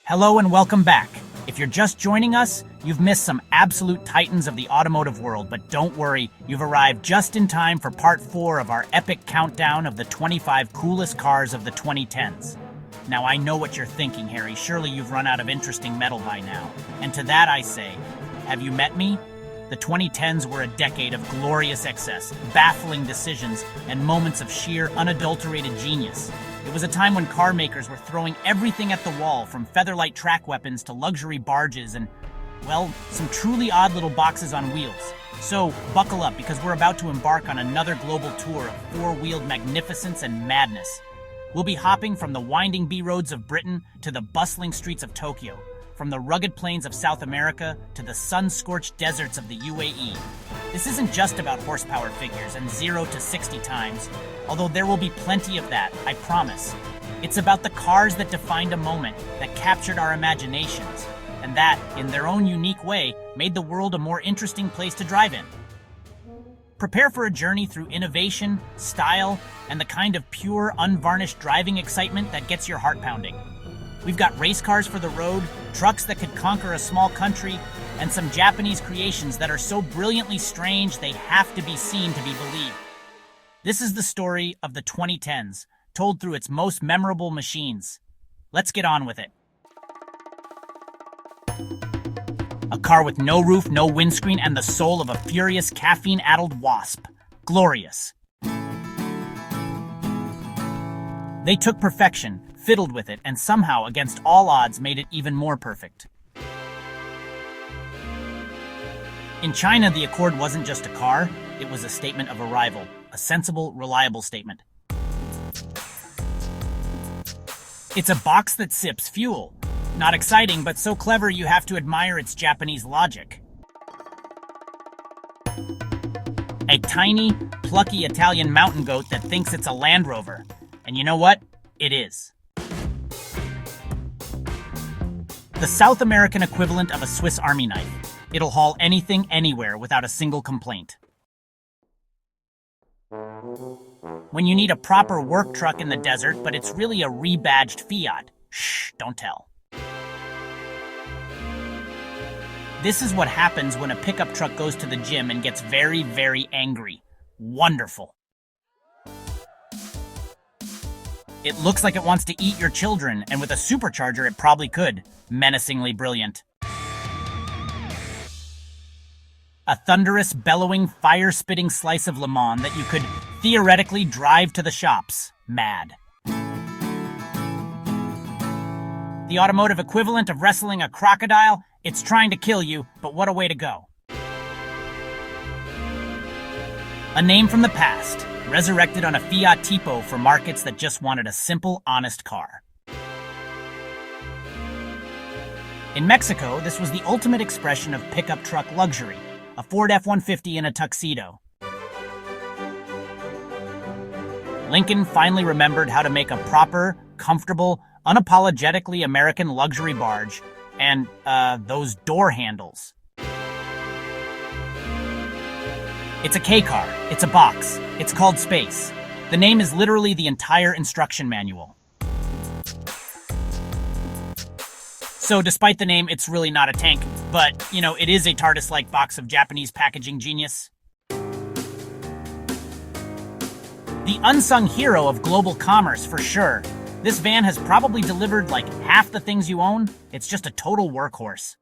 Hello and welcome back. If you're just joining us, you've missed some absolute titans of the automotive world, but don't worry, you've arrived just in time for part 4 of our epic countdown of the 25 coolest cars of the 2010s. Now I know what you're thinking, Harry. Surely you've run out of interesting metal by now. And to that I say, have you met me? The 2010s were a decade of glorious excess, baffling decisions, and moments of sheer, unadulterated genius. It was a time when car makers were throwing everything at the wall, from featherlight track weapons to luxury barges and, well, some truly odd little boxes on wheels. So, buckle up, because we're about to embark on another global tour of four-wheeled magnificence and madness. We'll be hopping from the winding B-roads of Britain to the bustling streets of Tokyo, from the rugged plains of South America to the sun-scorched deserts of the UAE. This isn't just about horsepower figures and 0 to 60 times, although there will be plenty of that, I promise. It's about the cars that defined a moment, that captured our imaginations, and that, in their own unique way, made the world a more interesting place to drive in. Prepare for a journey through innovation, style, and the kind of pure, unvarnished driving excitement that gets your heart pounding. We've got race cars for the road, trucks that could conquer a small country, and some Japanese creations that are so brilliantly strange they have to be seen to be believed. This is the story of the 2010s, told through its most memorable machines. Let's get on with it. A car with no roof, no windscreen, and the soul of a furious, caffeine-addled wasp. Glorious. They took perfection, fiddled with it, and somehow, against all odds, made it even more perfect. In China, the Accord wasn't just a car, it was a statement of arrival. A sensible, reliable statement. It's a box that sips fuel. Not exciting, but so clever you have to admire its Japanese logic. A tiny, plucky Italian mountain goat that thinks it's a Land Rover. And you know what? It is. The South American equivalent of a Swiss Army knife. It'll haul anything, anywhere, without a single complaint. When you need a proper work truck in the desert, but it's really a rebadged Fiat. Shh, don't tell. This is what happens when a pickup truck goes to the gym and gets very, very angry. Wonderful. It looks like it wants to eat your children, and with a supercharger it probably could. Menacingly brilliant. A thunderous, bellowing, fire-spitting slice of Le Mans that you could theoretically drive to the shops. Mad. The automotive equivalent of wrestling a crocodile, it's trying to kill you, but what a way to go. A name from the past, resurrected on a Fiat Tipo for markets that just wanted a simple, honest car. In Mexico, this was the ultimate expression of pickup truck luxury. A Ford F-150 in a tuxedo. Lincoln finally remembered how to make a proper, comfortable, unapologetically American luxury barge, and, those door handles. It's a K-car, it's a box, it's called space. The name is literally the entire instruction manual. So despite the name, it's really not a tank, but, it is a TARDIS-like box of Japanese packaging genius. The unsung hero of global commerce, for sure. This van has probably delivered like half the things you own. It's just a total workhorse.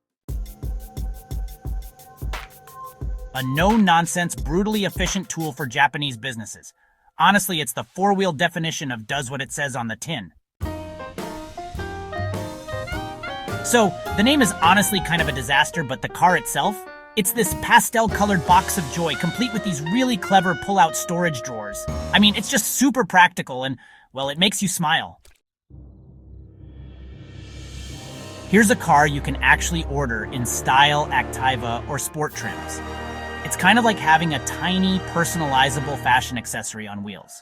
A no-nonsense, brutally efficient tool for Japanese businesses. Honestly, it's the four-wheel definition of does what it says on the tin. So, the name is honestly kind of a disaster, but the car itself? It's this pastel-colored box of joy, complete with these really clever pull-out storage drawers. I mean, it's just super practical and, well, it makes you smile. Here's a car you can actually order in style, Activa, or sport trims. It's kind of like having a tiny, personalizable fashion accessory on wheels.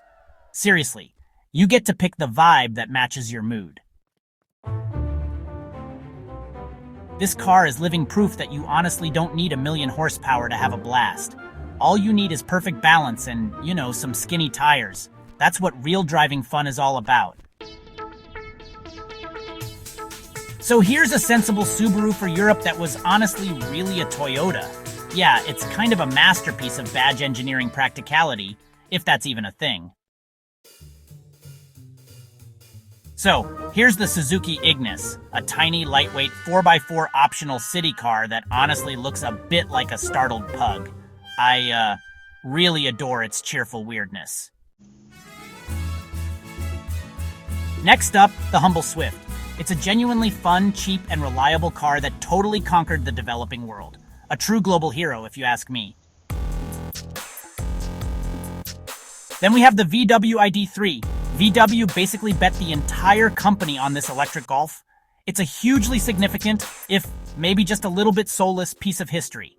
Seriously, you get to pick the vibe that matches your mood. This car is living proof that you honestly don't need 1,000,000 horsepower to have a blast. All you need is perfect balance and, some skinny tires. That's what real driving fun is all about. So here's a sensible Subaru for Europe that was honestly really a Toyota. Yeah, it's kind of a masterpiece of badge engineering practicality, if that's even a thing. So, here's the Suzuki Ignis, a tiny, lightweight 4x4 optional city car that honestly looks a bit like a startled pug. I really adore its cheerful weirdness. Next up, the humble Swift. It's a genuinely fun, cheap, and reliable car that totally conquered the developing world. A true global hero, if you ask me. Then we have the VW ID3. VW basically bet the entire company on this electric Golf. It's a hugely significant, if maybe just a little bit soulless, piece of history.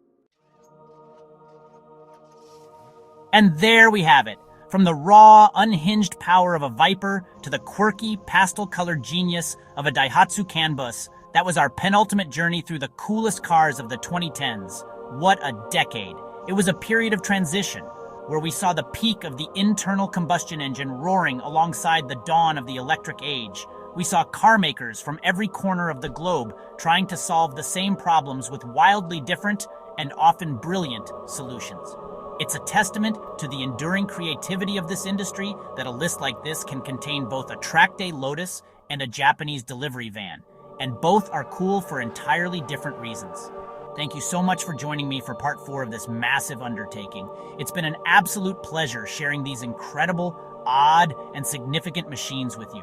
And there we have it. From the raw, unhinged power of a Viper to the quirky, pastel-colored genius of a Daihatsu CAN bus, that was our penultimate journey through the coolest cars of the 2010s. What a decade. It was a period of transition, where we saw the peak of the internal combustion engine roaring alongside the dawn of the electric age. We saw car makers from every corner of the globe trying to solve the same problems with wildly different and often brilliant solutions. It's a testament to the enduring creativity of this industry that a list like this can contain both a track day Lotus and a Japanese delivery van, and both are cool for entirely different reasons. Thank you so much for joining me for part 4 of this massive undertaking. It's been an absolute pleasure sharing these incredible, odd, and significant machines with you.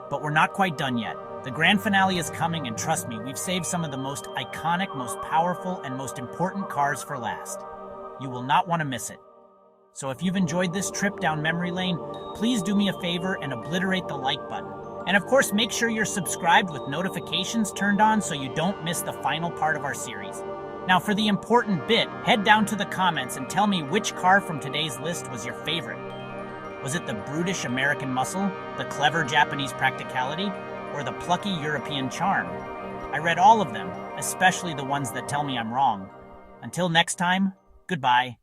But we're not quite done yet. The grand finale is coming, and trust me, we've saved some of the most iconic, most powerful, and most important cars for last. You will not want to miss it. So if you've enjoyed this trip down memory lane, please do me a favor and obliterate the like button. And of course, make sure you're subscribed with notifications turned on so you don't miss the final part of our series. Now for the important bit, head down to the comments and tell me which car from today's list was your favorite. Was it the brutish American muscle, the clever Japanese practicality, or the plucky European charm? I read all of them, especially the ones that tell me I'm wrong. Until next time, goodbye.